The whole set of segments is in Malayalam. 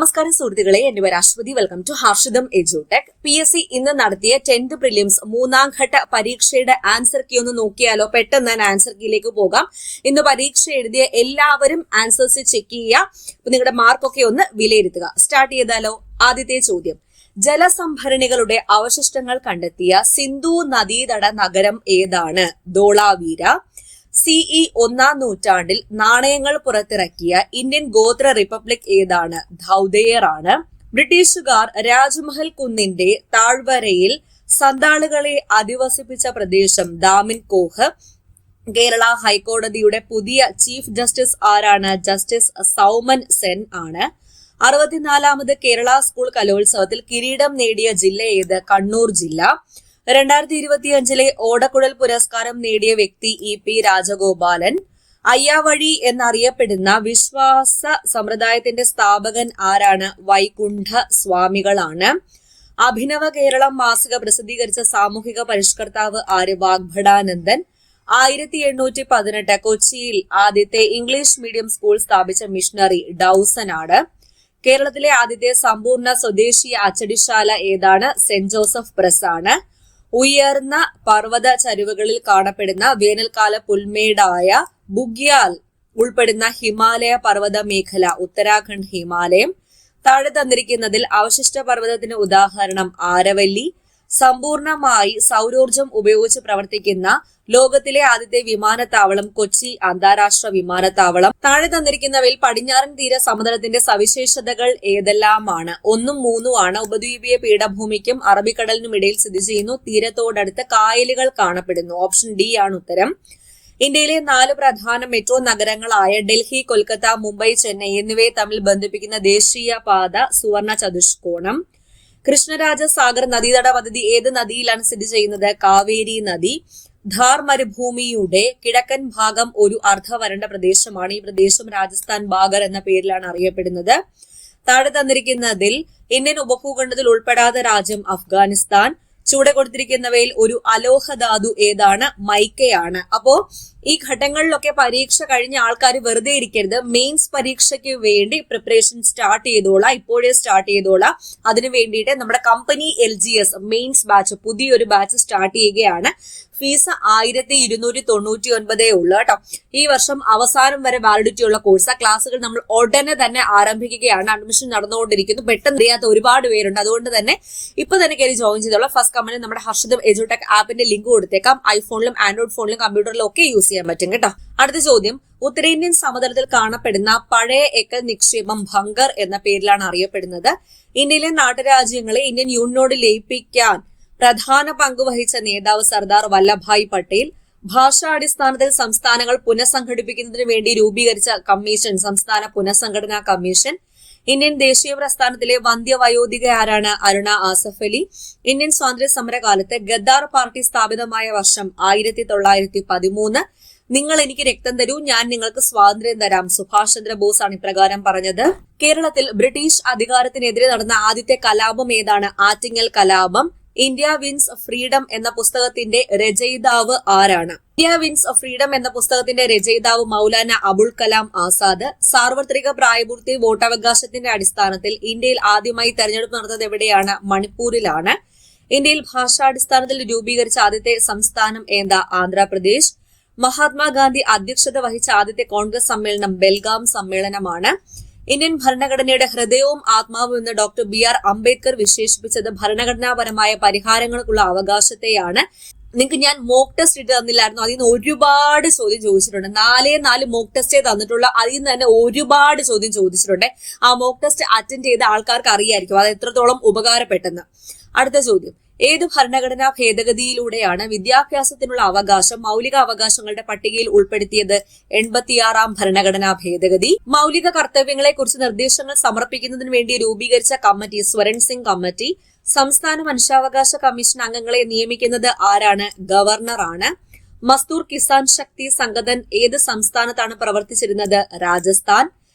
നമസ്കാരം സുഹൃത്തുക്കളെ, എന്റെ പേര് Aswathy. Welcome to Harshitham edutech. PSC ഇന്ന് നടത്തിയ 10th പ്രിലിംസ് മൂന്നാം ഘട്ട പരീക്ഷയുടെ ആൻസർ കീ ഒന്ന് നോക്കിയാലോ? പെട്ടെന്ന് തന്നെ ആൻസർ കീയിലേക്ക് പോകാം. ഇന്ന് പരീക്ഷ എഴുതിയ എല്ലാവരും ആൻസേഴ്സ് ചെക്ക് ചെയ്യുക. നിങ്ങളുടെ മാർക്കൊക്കെ ഒന്ന് വിലയിരുത്തുക. സ്റ്റാർട്ട് ചെയ്താലോ? ആദ്യത്തെ ചോദ്യം: ജലസംഭരണികളുടെ അവശിഷ്ടങ്ങൾ കണ്ടെത്തിയ സിന്ധു നദീതട നഗരം ഏതാണ്? ധോളാവീര. CE 1-ാം നൂറ്റാണ്ടിൽ നാണയങ്ങൾ പുറത്തിറക്കിയ ഇന്ത്യൻ ഗോത്ര റിപ്പബ്ലിക് ഏതാണ്? ധൗദേർ ആണ്. ബ്രിട്ടീഷുകാർ രാജ്മഹൽ കുന്നിന്റെ താഴ്വരയിൽ സന്താളുകളെ അധിവസിപ്പിച്ച പ്രദേശം ദാമിൻ കോഹ്. കേരള ഹൈക്കോടതിയുടെ പുതിയ ചീഫ് ജസ്റ്റിസ് ആരാണ്? ജസ്റ്റിസ് സൗമൻ സെൻ ആണ്. 64ാമത് കേരള സ്കൂൾ കലോത്സവത്തിൽ കിരീടം നേടിയ ജില്ല ഏത്? കണ്ണൂർ ജില്ല. 2025 ഓടക്കുഴൽ പുരസ്കാരം നേടിയ വ്യക്തി EP രാജഗോപാലൻ. അയ്യാവഴി എന്നറിയപ്പെടുന്ന വിശ്വാസ സമ്പ്രദായത്തിന്റെ സ്ഥാപകൻ ആരാണ്? വൈകുണ്ഠ സ്വാമികളാണ്. അഭിനവ കേരളം മാസിക പ്രസിദ്ധീകരിച്ച സാമൂഹിക പരിഷ്കർത്താവ് ആര്? വാഗ്ഭടാനന്ദൻ. 1818 കൊച്ചിയിൽ ആദ്യത്തെ ഇംഗ്ലീഷ് മീഡിയം സ്കൂൾ സ്ഥാപിച്ച മിഷണറി ഡൌസൺ ആണ്. കേരളത്തിലെ ആദ്യത്തെ സമ്പൂർണ്ണ സ്വദേശീയ അച്ചടിശാല ഏതാണ്? സെന്റ് ജോസഫ് പ്രസ് ആണ്. ഉയർന്ന പർവ്വത ചരിവുകളിൽ കാണപ്പെടുന്ന വേനൽക്കാല പുൽമേടായ ബുഗ്യാൽ ഉൾപ്പെടുന്ന ഹിമാലയ പർവ്വത മേഖല ഉത്തരാഖണ്ഡ് ഹിമാലയം. താഴെ തന്നിരിക്കുന്നതിൽ അവശിഷ്ട പർവ്വതത്തിന് ഉദാഹരണം ആരവല്ലി. സമ്പൂർണമായി സൗരോർജം ഉപയോഗിച്ച് പ്രവർത്തിക്കുന്ന ലോകത്തിലെ ആദ്യത്തെ വിമാനത്താവളം കൊച്ചി അന്താരാഷ്ട്ര വിമാനത്താവളം. താഴെ തന്നിരിക്കുന്നവയിൽ പടിഞ്ഞാറൻ തീര സമതലത്തിന്റെ സവിശേഷതകൾ ഏതെല്ലാമാണ്? 1ഉം 3ഉം ആണ്. ഉപദ്വീപീയ പീഠഭൂമിക്കും അറബിക്കടലിനും ഇടയിൽ സ്ഥിതി ചെയ്യുന്നു. തീരത്തോടടുത്ത് കായലുകൾ കാണപ്പെടുന്നു. ഓപ്ഷൻ ഡി ആണ് ഉത്തരം. ഇന്ത്യയിലെ 4 പ്രധാന മെട്രോ നഗരങ്ങളായ ഡൽഹി, കൊൽക്കത്ത, മുംബൈ, ചെന്നൈ എന്നിവയെ തമ്മിൽ ബന്ധിപ്പിക്കുന്ന ദേശീയ പാത സുവർണ ചതുഷ്കോണം. കൃഷ്ണരാജ സാഗർ നദീതട പദ്ധതി ഏത് നദിയിലാണ് സ്ഥിതി ചെയ്യുന്നത്? കാവേരി നദി. ധാർ മരുഭൂമിയുടെ കിഴക്കൻ ഭാഗം ഒരു അർദ്ധവരണ്ട പ്രദേശമാണ്. ഈ പ്രദേശം രാജസ്ഥാൻ ബാഗർ എന്ന പേരിലാണ് അറിയപ്പെടുന്നത്. താഴെ തന്നിരിക്കുന്നതിൽ ഇന്ത്യൻ ഉപഭൂഖണ്ഡത്തിൽ ഉൾപ്പെടാത്ത രാജ്യം അഫ്ഗാനിസ്ഥാൻ. ചൂടെ കൊടുത്തിരിക്കുന്നവയിൽ ഒരു അലോഹ ധാതു ഏതാണ്? മൈക്കയാണ്. അപ്പോ ഈ ഘട്ടങ്ങളിലൊക്കെ പരീക്ഷ കഴിഞ്ഞ ആൾക്കാർ വെറുതെ ഇരിക്കരുത്. മെയിൻസ് പരീക്ഷയ്ക്ക് വേണ്ടി പ്രിപ്പറേഷൻ സ്റ്റാർട്ട് ചെയ്തോളാം. ഇപ്പോഴേ സ്റ്റാർട്ട് ചെയ്തോളാം. അതിനു വേണ്ടിയിട്ട് നമ്മുടെ കമ്പനി LGS മെയിൻസ് ബാച്ച് പുതിയൊരു ബാച്ച് സ്റ്റാർട്ട് ചെയ്യുകയാണ്. ഫീസ് 1299 ഉള്ളു കേട്ടോ. ഈ വർഷം അവസാനം വരെ വാലിഡിറ്റി ഉള്ള കോഴ്സ്. ക്ലാസ്സുകൾ നമ്മൾ ഉടനെ തന്നെ ആരംഭിക്കുകയാണ്. അഡ്മിഷൻ നടന്നുകൊണ്ടിരിക്കുന്നു. പെട്ടെന്ന് അറിയാത്ത ഒരുപാട് പേരുണ്ട്. അതുകൊണ്ട് തന്നെ ഇപ്പൊ തന്നെ കയറി ജോയിൻ ചെയ്തോളാം. ഫസ്റ്റ് കമന്റിൽ നമ്മുടെ ഹർഷിതം എഡ്യൂടെക് ആപ്പിന്റെ ലിങ്ക് കൊടുത്തേക്കാം. ഐഫോണിലും ആൻഡ്രോയിഡ് ഫോണിലും കമ്പ്യൂട്ടറിലും ഒക്കെ യൂസ് ചെയ്യാൻ പറ്റും കേട്ടോ. അടുത്ത ചോദ്യം: ഉത്തരേന്ത്യൻ സമതലത്തിൽ കാണപ്പെടുന്ന പഴയ എക്കൽ നിക്ഷേപം ഭംഗർ എന്ന പേരിലാണ് അറിയപ്പെടുന്നത്. ഇന്ത്യയിലെ നാട്ടുരാജ്യങ്ങളെ ഇന്ത്യൻ യൂണിയനോട് ലയിപ്പിക്കാൻ പ്രധാന പങ്ക് വഹിച്ച നേതാവ് സർദാർ വല്ലഭായ് പട്ടേൽ. ഭാഷാടിസ്ഥാനത്തിൽ സംസ്ഥാനങ്ങൾ പുനഃസംഘടിപ്പിക്കുന്നതിന് വേണ്ടി രൂപീകരിച്ച കമ്മീഷൻ സംസ്ഥാന പുനഃസംഘടനാ കമ്മീഷൻ. ഇന്ത്യൻ ദേശീയ പ്രസ്ഥാനത്തിലെ വന്ധ്യവയോധിക ആരാണ്? അരുണ ആസഫ് അലി. ഇന്ത്യൻ സ്വാതന്ത്ര്യ സമരകാലത്ത് ഗദ്ദാർ പാർട്ടി സ്ഥാപിതമായ വർഷം 1913. നിങ്ങൾ എനിക്ക് രക്തം തരൂ, ഞാൻ നിങ്ങൾക്ക് സ്വാതന്ത്ര്യം തരാം. സുഭാഷ് ചന്ദ്രബോസ് ആണ് ഇപ്രകാരം പറഞ്ഞത്. കേരളത്തിൽ ബ്രിട്ടീഷ് അധികാരത്തിനെതിരെ നടന്ന ആദ്യത്തെ കലാപം ഏതാണ്? ആറ്റിങ്ങൽ കലാപം. ഇന്ത്യ വിൻസ് ഫ്രീഡം എന്ന പുസ്തകത്തിന്റെ രചയിതാവ് ആരാണ്? ഇന്ത്യ വിൻസ് ഫ്രീഡം എന്ന പുസ്തകത്തിന്റെ രചയിതാവ് മൗലാന അബുൽ കലാം ആസാദ്. സാർവത്രിക പ്രായപൂർത്തി വോട്ടവകാശത്തിന്റെ അടിസ്ഥാനത്തിൽ ഇന്ത്യയിൽ ആദ്യമായി തെരഞ്ഞെടുപ്പ് നടന്നത് എവിടെയാണ്? മണിപ്പൂരിലാണ്. ഇന്ത്യയിൽ ഭാഷാടിസ്ഥാനത്തിൽ രൂപീകരിച്ച ആദ്യത്തെ സംസ്ഥാനം ഏതാ? ആന്ധ്രാപ്രദേശ്. മഹാത്മാഗാന്ധി അധ്യക്ഷത വഹിച്ച ആദ്യത്തെ കോൺഗ്രസ് സമ്മേളനം ബെൽഗാം സമ്മേളനമാണ്. ഇന്ത്യൻ ഭരണഘടനയുടെ ഹൃദയവും ആത്മാവും എന്ന് ഡോക്ടർ BR അംബേദ്കർ വിശേഷിപ്പിച്ചത് ഭരണഘടനാപരമായ പരിഹാരങ്ങൾക്കുള്ള അവകാശത്തെയാണ്. നിങ്ങൾക്ക് ഞാൻ മോക്ക് ടെസ്റ്റ് ഇട്ട് തന്നില്ലായിരുന്നു. അതിൽ നിന്ന് ഒരുപാട് ചോദ്യം ചോദിച്ചിട്ടുണ്ട്. 4 മോക്ക് ടെസ്റ്റേ തന്നിട്ടുള്ള. അതിൽ നിന്ന് തന്നെ ഒരുപാട് ചോദ്യം ചോദിച്ചിട്ടുണ്ട്. ആ മോക്ക് ടെസ്റ്റ് അറ്റൻഡ് ചെയ്ത ആൾക്കാർക്ക് അറിയായിരിക്കും അത് എത്രത്തോളം ഉപകാരപ്പെട്ടെന്ന്. അടുത്ത ചോദ്യം: ഏത് ഭരണഘടനാ ഭേദഗതിയിലൂടെയാണ് വിദ്യാഭ്യാസത്തിനുള്ള അവകാശം മൗലിക അവകാശങ്ങളുടെ പട്ടികയിൽ ഉൾപ്പെടുത്തിയത്? 86-ാം ഭരണഘടനാ ഭേദഗതി. മൗലിക കർത്തവ്യങ്ങളെ കുറിച്ച് നിർദ്ദേശങ്ങൾ സമർപ്പിക്കുന്നതിന് വേണ്ടി രൂപീകരിച്ച കമ്മിറ്റി സ്വരൺ സിംഗ് കമ്മിറ്റി. സംസ്ഥാന മനുഷ്യാവകാശ കമ്മീഷൻ അംഗങ്ങളെ നിയമിക്കുന്നത് ആരാണ്? ഗവർണർ ആണ്. മസ്ദൂർ കിസാൻ ശക്തി സംഗതൻ ഏത് സംസ്ഥാനത്താണ് പ്രവർത്തിച്ചിരുന്നത്? രാജസ്ഥാൻ.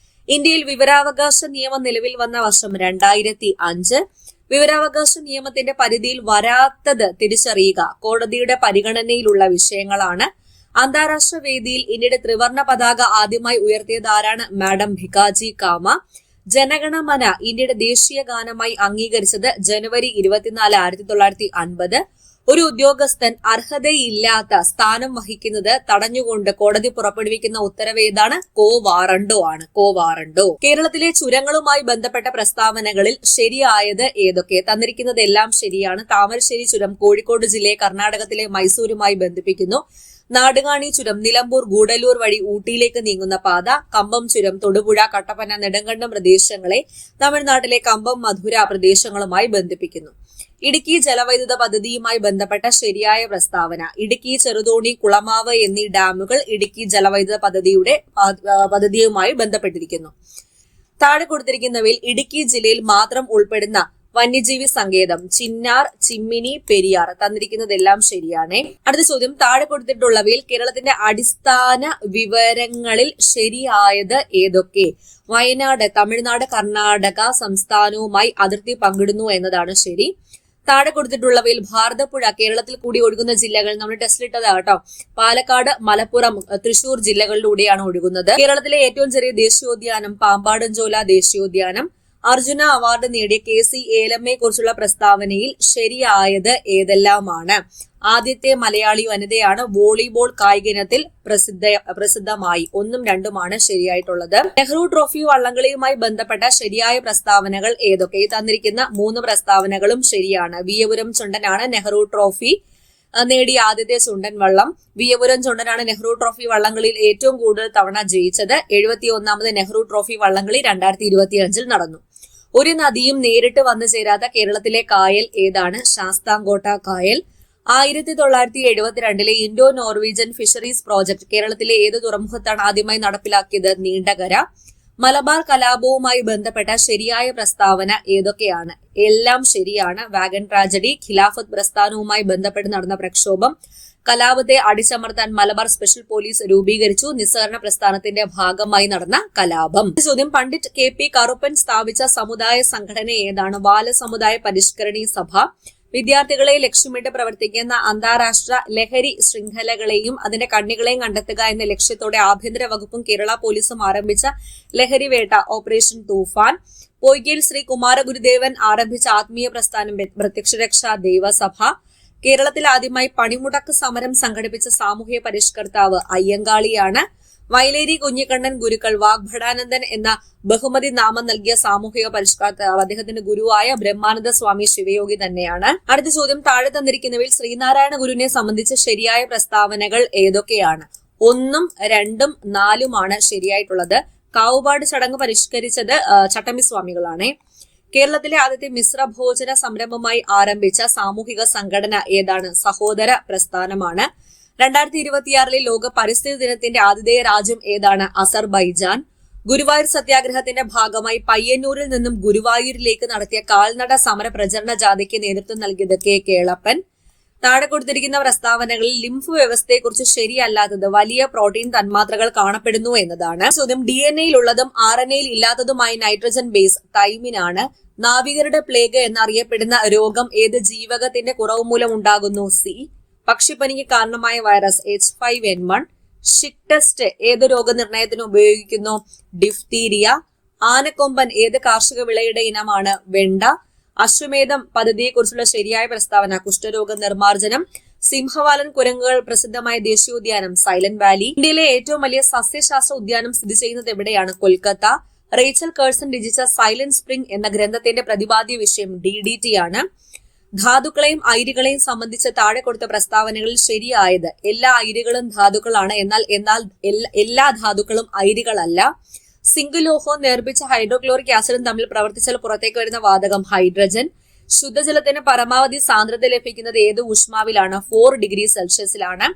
ഇന്ത്യയിൽ വിവരാവകാശ നിയമം നിലവിൽ വന്ന വർഷം 2005. വിവരാവകാശ നിയമത്തിന്റെ പരിധിയിൽ വരാത്തത് തിരിച്ചറിയുക. കോടതിയുടെ പരിഗണനയിലുള്ള വിഷയങ്ങളാണ്. അന്താരാഷ്ട്ര വേദിയിൽ ഇന്ത്യയുടെ ത്രിവർണ പതാക ആദ്യമായി ഉയർത്തിയത് ആരാണ്? മാഡം ഭിക്കാജി കാമ. ജനഗണമന ഇന്ത്യയുടെ ദേശീയ ഗാനമായി അംഗീകരിച്ചത് ജനുവരി 24, 1950. ഒരു ഉദ്യോഗസ്ഥൻ അർഹതയില്ലാത്ത സ്ഥാനം വഹിക്കുന്നത് തടഞ്ഞുകൊണ്ട് കോടതി പുറപ്പെടുവിക്കുന്ന ഉത്തരവ് ഏതാണ്? കോ വാറണ്ടോ ആണ്. കോ വാറണ്ടോ. കേരളത്തിലെ ചുരങ്ങളുമായി ബന്ധപ്പെട്ട പ്രസ്താവനകളിൽ ശരിയായത് ഏതൊക്കെ? തന്നിരിക്കുന്നതെല്ലാം ശരിയാണ്. താമരശ്ശേരി ചുരം കോഴിക്കോട് ജില്ലയെ കർണാടകത്തിലെ മൈസൂരുമായി ബന്ധിപ്പിക്കുന്നു. നാടുകാണി ചുരം നിലമ്പൂർ ഗൂഡല്ലൂർ വഴി ഊട്ടിയിലേക്ക് നീങ്ങുന്ന പാത. കമ്പം ചുരം തൊടുപുഴ കട്ടപ്പന നെടുങ്കണ്ടം പ്രദേശങ്ങളെ തമിഴ്നാട്ടിലെ കമ്പം മധുര പ്രദേശങ്ങളുമായി ബന്ധിപ്പിക്കുന്നു. ഇടുക്കി ജലവൈദ്യുത പദ്ധതിയുമായി ബന്ധപ്പെട്ട ശരിയായ പ്രസ്താവന. ഇടുക്കി ചെറുതോണി കുളമാവ് എന്നീ ഡാമുകൾ ഇടുക്കി ജലവൈദ്യുത പദ്ധതിയുമായി ബന്ധപ്പെട്ടിരിക്കുന്നു. താഴെ കൊടുത്തിരിക്കുന്നവയിൽ ഇടുക്കി ജില്ലയിൽ മാത്രം ഉൾപ്പെടുന്ന വന്യജീവി സങ്കേതം ചിന്നാർ, ചിമ്മിനി, പെരിയാർ. തന്നിരിക്കുന്നതെല്ലാം ശരിയാണ്. അടുത്ത ചോദ്യം, താഴെ കൊടുത്തിട്ടുള്ളവയിൽ കേരളത്തിന്റെ അടിസ്ഥാന വിവരങ്ങളിൽ ശരിയായത് ഏതൊക്കെ? വയനാട് തമിഴ്നാട് കർണാടക സംസ്ഥാനവുമായി അതിർത്തി പങ്കിടുന്നു എന്നതാണ് ശരി. താഴെ കൊടുത്തിട്ടുള്ളവയിൽ ഭാരതപ്പുഴ കേരളത്തിൽ കൂടി ഒഴുകുന്ന ജില്ലകൾ നമ്മൾ ടെസ്റ്റിലിട്ടതാ കേട്ടോ. പാലക്കാട്, മലപ്പുറം, തൃശൂർ ജില്ലകളിലൂടെയാണ് ഒഴുകുന്നത്. കേരളത്തിലെ ഏറ്റവും ചെറിയ ദേശീയോദ്യാനം പാമ്പാടുംചോല ദേശീയോദ്യാനം. അർജുന അവാർഡ് നേടിയ KC ഏലമ്മയെ കുറിച്ചുള്ള പ്രസ്താവനയിൽ ശരിയായത് ഏതെല്ലാമാണ്? ആദ്യത്തെ മലയാളി വനിതയാണ് വോളിബോൾ കായിക ഇനത്തിൽ പ്രസിദ്ധമായി. 1ഉം 2ഉമാണ് ശരിയായിട്ടുള്ളത്. നെഹ്റു ട്രോഫി വള്ളംകളിയുമായി ബന്ധപ്പെട്ട ശരിയായ പ്രസ്താവനകൾ ഏതൊക്കെ? തന്നിരിക്കുന്ന 3 പ്രസ്താവനകളും ശരിയാണ്. വിയപുരം ചുണ്ടനാണ് നെഹ്റു ട്രോഫി നേടിയ ആദ്യത്തെ ചുണ്ടൻ വള്ളം. വിയപുരം ചുണ്ടനാണ് നെഹ്റു ട്രോഫി വള്ളംകളിയിൽ ഏറ്റവും കൂടുതൽ തവണ ജയിച്ചത്. 71ാമത് നെഹ്റു ട്രോഫി വള്ളംകളി 2025 നടന്നു. ഒരു നദിയും നേരിട്ട് വന്നു ചേരാത്ത കേരളത്തിലെ കായൽ ഏതാണ്? ശാസ്താംകോട്ട കായൽ. 1972 ഇൻഡോ നോർവീജിയൻ ഫിഷറീസ് പ്രോജക്ട് കേരളത്തിലെ ഏത് തുറമുഖത്താണ് ആദ്യമായി നടപ്പിലാക്കിയത്? നീണ്ടകര. മലബാർ കലാപവുമായി ബന്ധപ്പെട്ട ശരിയായ പ്രസ്താവന ഏതൊക്കെയാണ്? എല്ലാം ശരിയാണ്. വാഗൻ ട്രാജഡി, ഖിലാഫത്ത് പ്രസ്ഥാനവുമായി ബന്ധപ്പെട്ട് നടന്ന പ്രക്ഷോഭം, കലാപത്തെ അടിച്ചമർത്താൻ മലബാർ സ്പെഷ്യൽ പോലീസ് രൂപീകരിച്ചു, നിസ്സഹകരണ പ്രസ്ഥാനത്തിന്റെ ഭാഗമായി നടന്ന കലാപം. ചോദ്യം, പണ്ഡിറ്റ് KP കറുപ്പൻ സ്ഥാപിച്ച സമുദായ സംഘടന ഏതാണ്? ബാലസമുദായ പരിഷ്കരണി സഭ. വിദ്യാർത്ഥികളെ ലക്ഷ്യമിട്ട് പ്രവർത്തിക്കുന്ന അന്താരാഷ്ട്ര ലഹരി ശൃംഖലകളെയും അതിന്റെ കണ്ണികളെയും കണ്ടെത്തുക എന്ന ലക്ഷ്യത്തോടെ ആഭ്യന്തര വകുപ്പും കേരള പോലീസും ആരംഭിച്ച ലഹരി വേട്ട ഓപ്പറേഷൻ തൂഫാൻ. പൊയ്കയിൽ ശ്രീ കുമാരഗുരുദേവൻ ആരംഭിച്ച ആത്മീയ പ്രസ്ഥാനം പ്രത്യക്ഷരക്ഷാ ദൈവസഭ. കേരളത്തിൽ ആദ്യമായി പണിമുടക്ക് സമരം സംഘടിപ്പിച്ച സാമൂഹ്യ പരിഷ്കർത്താവ് അയ്യങ്കാളിയാണ്. വയലേരി കുഞ്ഞിക്കണ്ണൻ ഗുരുക്കൾ വാഗ്ഭടാനന്ദൻ എന്ന ബഹുമതി നാമം നൽകിയ സാമൂഹിക പരിഷ്കർത്താവ് അദ്ദേഹത്തിന്റെ ഗുരുവായ ബ്രഹ്മാനന്ദ സ്വാമി ശിവയോഗി തന്നെയാണ്. അടുത്ത ചോദ്യം, താഴെ തന്നിരിക്കുന്നവയിൽ ശ്രീനാരായണ ഗുരുവിനെ സംബന്ധിച്ച ശരിയായ പ്രസ്താവനകൾ ഏതൊക്കെയാണ്? 1ഉം 2ഉം 4ഉമാണ് ശരിയായിട്ടുള്ളത്. കാവുപാട് ചടങ്ങ് പരിഷ്കരിച്ചത് ചട്ടമ്പി സ്വാമികളാണ്. കേരളത്തിലെ ആദ്യത്തെ മിശ്ര ഭോജന സംരംഭമായി ആരംഭിച്ച സാമൂഹിക സംഘടന ഏതാണ്? സഹോദര പ്രസ്ഥാനമാണ്. 2026 ലോക പരിസ്ഥിതി ദിനത്തിന്റെ ആതിഥേയ രാജ്യം ഏതാണ്? അസർബൈജാൻ. ഗുരുവായൂർ സത്യാഗ്രഹത്തിന്റെ ഭാഗമായി പയ്യന്നൂരിൽ നിന്നും ഗുരുവായൂരിലേക്ക് നടത്തിയ കാൽനട സമര പ്രചരണ ജാഥയ്ക്ക് നേതൃത്വം നൽകിയത് K. കേളപ്പൻ. താഴെ കൊടുത്തിരിക്കുന്ന പ്രസ്താവനകളിൽ ലിംഫ് വ്യവസ്ഥയെക്കുറിച്ച് ശരിയല്ലാത്തത് വലിയ പ്രോട്ടീൻ തന്മാത്രകൾ കാണപ്പെടുന്നു എന്നതാണ്. ചോദ്യം, DNA-യിലുള്ളതും RNA-യിൽ ഇല്ലാത്തതുമായ നൈട്രജൻ ബേസ് തൈമിനാണ്. നാവികരുടെ പ്ലേഗ് എന്നറിയപ്പെടുന്ന രോഗം ഏത് ജീവകത്തിന്റെ കുറവ് മൂലം ഉണ്ടാകുന്നു? C. പക്ഷിപ്പനിക്ക് കാരണമായ വൈറസ് H5N1. ഷിക് ടെസ്റ്റ് ഏത് രോഗനിർണയത്തിന് ഉപയോഗിക്കുന്നു? ഡിഫ്തീരിയ. ആനക്കൊമ്പൻ ഏത് കാർഷിക വിളയുടെ ഇനമാണ്? വെണ്ട. അശ്വമേധം പദ്ധതിയെക്കുറിച്ചുള്ള ശരിയായ പ്രസ്താവന കുഷ്ഠരോഗ നിർമ്മാർജ്ജനം. സിംഹവാലൻ കുരങ്ങുകൾ പ്രസിദ്ധമായ ദേശീയോദ്യാനം സൈലന്റ് വാലി. ഇന്ത്യയിലെ ഏറ്റവും വലിയ സസ്യശാസ്ത്ര ഉദ്യാനം സ്ഥിതി ചെയ്യുന്നത് എവിടെയാണ്? കൊൽക്കത്ത. റേച്ചൽ കേഴ്സൺ രചിച്ച സൈലന്റ് സ്പ്രിംഗ് എന്ന ഗ്രന്ഥത്തിന്റെ പ്രതിപാദ്യ വിഷയം DDT ആണ്. ധാതുക്കളെയും അയിരുകളെയും സംബന്ധിച്ച് താഴെ കൊടുത്ത പ്രസ്താവനകളിൽ ശരിയായത് എല്ലാ അയിരുകളും ധാതുക്കളാണ്, എന്നാൽ എല്ലാ ധാതുക്കളും അയിരുകളല്ല. സിംഗുലോഹവും നേർപ്പിച്ച ഹൈഡ്രോക്ലോറിക് ആസിഡും തമ്മിൽ പ്രവർത്തിച്ചാൽ പുറത്തേക്ക് വരുന്ന വാതകം ഹൈഡ്രജൻ. ശുദ്ധജലത്തിന് പരമാവധി സാന്ദ്രത ലഭിക്കുന്നത് ഏത് ഊഷ്മാവിലാണ്? 4 ഡിഗ്രി സെൽഷ്യസിലാണ്.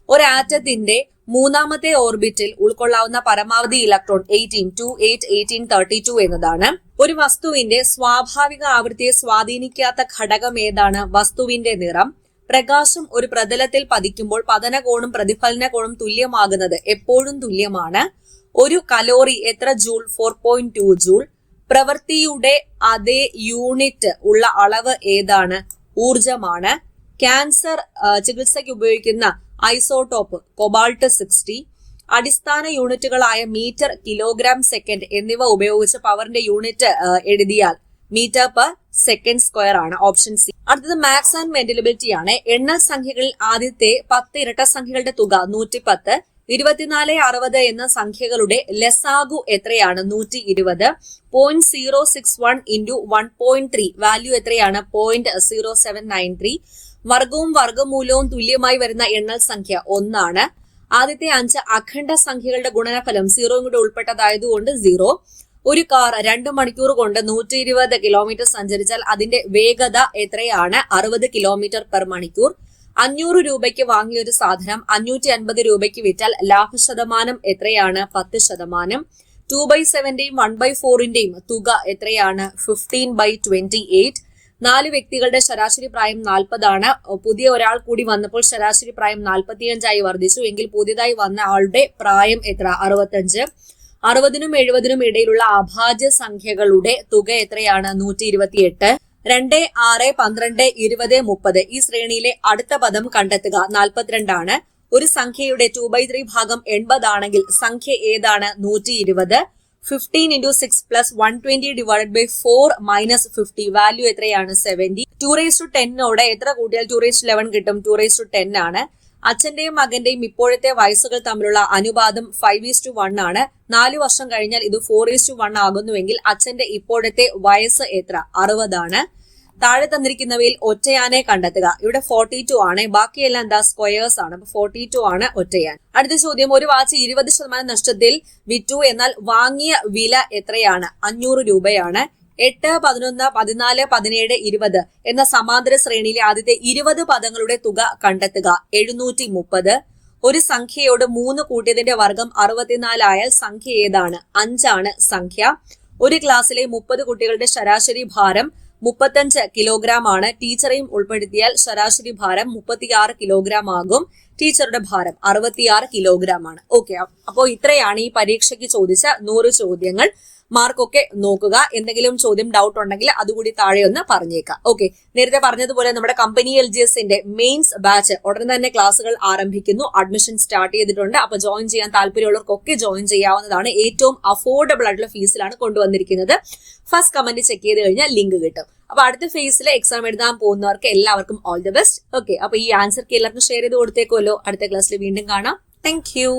ഒരു ആറ്റത്തിന്റെ 3ാമത്തെ ഓർബിറ്റിൽ ഉൾക്കൊള്ളാവുന്ന പരമാവധി ഇലക്ട്രോൺ 18, 2, 8, 18, 32 എന്നതാണ്. ഒരു വസ്തുവിന്റെ സ്വാഭാവിക ആവൃത്തിയെ സ്വാധീനിക്കാത്ത ഘടകം ഏതാണ്? വസ്തുവിന്റെ നിറം. പ്രകാശം ഒരു പ്രതലത്തിൽ പതിക്കുമ്പോൾ പതനകോണും പ്രതിഫലന കോണും തുല്യമാകുന്നത് എപ്പോഴും തുല്യമാണ്. ഒരു കലോറി എത്ര ജൂൾ? 4.2 ജൂൾ. പ്രവൃത്തിയുടെ അതേ യൂണിറ്റ് ഉള്ള അളവ് ഏതാണ്? ഊർജമാണ്. ക്യാൻസർ ചികിത്സയ്ക്ക് ഉപയോഗിക്കുന്ന ഐസോട്ടോപ്പ് കൊബാൾട്ട് 60. അടിസ്ഥാന യൂണിറ്റുകളായ മീറ്റർ, കിലോഗ്രാം, സെക്കൻഡ് എന്നിവ ഉപയോഗിച്ച് പവറിന്റെ യൂണിറ്റ് എഴുതിയാൽ മീറ്റർ പെർ സെക്കൻഡ് സ്ക്വയർ ആണ്. Option C. അടുത്തത് മാത്സ് ആൻഡ് മെന്റലബിലിറ്റി ആണ്. എണ്ണൽ സംഖ്യകളിൽ ആദ്യത്തെ 10 ഇരട്ട സംഖ്യകളുടെ തുക 110. 24, 60 എന്ന സംഖ്യകളുടെ ലസാഗു എത്രയാണ്? 120. 0.061 ഇൻറ്റു 1.3 വാല്യൂ എത്രയാണ്? 0.0793. വർഗവും വർഗമൂലവും തുല്യമായി വരുന്ന എണ്ണൽ സംഖ്യ 1 ആണ്. ആദ്യത്തെ 5 അഖണ്ഡ സംഖ്യകളുടെ ഗുണനഫലം 0 കൂടെ ഉൾപ്പെട്ടതായതുകൊണ്ട് 0. ഒരു കാർ 2 മണിക്കൂർ കൊണ്ട് 120 കിലോമീറ്റർ സഞ്ചരിച്ചാൽ അതിന്റെ വേഗത എത്രയാണ്? 60 കിലോമീറ്റർ പെർ മണിക്കൂർ. 500 രൂപയ്ക്ക് വാങ്ങിയ ഒരു സാധനം 550 രൂപയ്ക്ക് വിറ്റാൽ ലാഭശതമാനം എത്രയാണ്? 10%. 2/7ന്റെയും 1/4ന്റെയും തുക എത്രയാണ്? 15/28. 4 വ്യക്തികളുടെ ശരാശരി പ്രായം 40 ആണ്. പുതിയ ഒരാൾ കൂടി വന്നപ്പോൾ ശരാശരി പ്രായം 45 വർദ്ധിച്ചു എങ്കിൽ പുതിയതായി വന്ന ആളുടെ പ്രായം എത്ര? 65. 60നും 70നും ഇടയിലുള്ള അഭാജ്യ സംഖ്യകളുടെ തുക എത്രയാണ്? 128. 2, 6, 12, 20, 30 ഈ ശ്രേണിയിലെ അടുത്ത പദം കണ്ടെത്തുക. 42 ആണ്. ഒരു സംഖ്യയുടെ 2/3 ഭാഗം 80 ആണെങ്കിൽ സംഖ്യ ഏതാണ്? 120. 15 into 6 plus 120 divided by 4 minus 50 value എത്രയാണ്? 70. 2/10 എത്ര കൂട്ടിയാൽ 2/11 കിട്ടും? 2/10 ആണ്. അച്ഛന്റെയും മകന്റെയും ഇപ്പോഴത്തെ വയസ്സുകൾ തമ്മിലുള്ള അനുപാതം 5:1 ആണ്. 4 വർഷം കഴിഞ്ഞാൽ ഇത് 4:1 ആകുന്നുവെങ്കിൽ അച്ഛന്റെ ഇപ്പോഴത്തെ വയസ്സ് എത്ര? 60 ആണ്. താഴെ തന്നിരിക്കുന്നവയിൽ ഒറ്റയാനെ കണ്ടെത്തുക. ഇവിടെ 42 ആണ്. ബാക്കിയെല്ലാം എന്താ? സ്ക്വയേഴ്സ് ആണ്. അപ്പൊ 42 ആണ് ഒറ്റയാൻ. അടുത്ത ചോദ്യം, ഒരു വാച്ച് 20% നഷ്ടത്തിൽ വിറ്റു, എന്നാൽ വാങ്ങിയ വില എത്രയാണ്? 500 രൂപയാണ്. 8, 11, 14, 17, 20 എന്ന സമാന്തര ശ്രേണിയിലെ ആദ്യത്തെ 20 പദങ്ങളുടെ തുക കണ്ടെത്തുക. 730. ഒരു സംഖ്യയോട് 3 കൂട്ടിയതിന്റെ വർഗം 64 ആയാൽ സംഖ്യ ഏതാണ്? 5 ആണ് സംഖ്യ. ഒരു ക്ലാസ്സിലെ 30 കുട്ടികളുടെ ശരാശരി ഭാരം 35 കിലോഗ്രാം ആണ്. ടീച്ചറെയും ഉൾപ്പെടുത്തിയാൽ ശരാശരി ഭാരം 36 കിലോഗ്രാം ആകും. ടീച്ചറുടെ ഭാരം 66 കിലോഗ്രാം ആണ്. ഓക്കെ, അപ്പോൾ ഇത്രയാണ് ഈ പരീക്ഷയ്ക്ക് ചോദിച്ച 100 ചോദ്യങ്ങൾ. മാർക്കൊക്കെ നോക്കുക. എന്തെങ്കിലും ചോദ്യം ഡൗട്ട് ഉണ്ടെങ്കിൽ അതുകൂടി താഴെ ഒന്ന് പറഞ്ഞേക്കാം. ഓക്കെ, നേരത്തെ പറഞ്ഞതുപോലെ നമ്മുടെ കമ്പനി LGSന്റെ മെയിൻസ് ബാച്ച് ഉടനെ തന്നെ ക്ലാസ്സുകൾ ആരംഭിക്കുന്നു. അഡ്മിഷൻ സ്റ്റാർട്ട് ചെയ്തിട്ടുണ്ട്. അപ്പൊ ജോയിൻ ചെയ്യാൻ താല്പര്യമുള്ളവർക്കൊക്കെ ജോയിൻ ചെയ്യാവുന്നതാണ്. ഏറ്റവും അഫോർഡബിൾ ആയിട്ടുള്ള ഫീസിലാണ് കൊണ്ടുവന്നിരിക്കുന്നത്. ഫസ്റ്റ് കമന്റ് ചെക്ക് ചെയ്ത് കഴിഞ്ഞാൽ ലിങ്ക് കിട്ടും. അപ്പൊ അടുത്ത ഫേസിലെ എക്സാം എഴുതാൻ പോകുന്നവർക്ക് എല്ലാവർക്കും ഓൾ ദി ബെസ്റ്റ്. ഓക്കെ, അപ്പൊ ഈ ആൻസർ എല്ലാവർക്കും ഷെയർ ചെയ്ത് കൊടുത്തേക്കുമല്ലോ. അടുത്ത ക്ലാസ്സിൽ വീണ്ടും കാണാം. Thank you.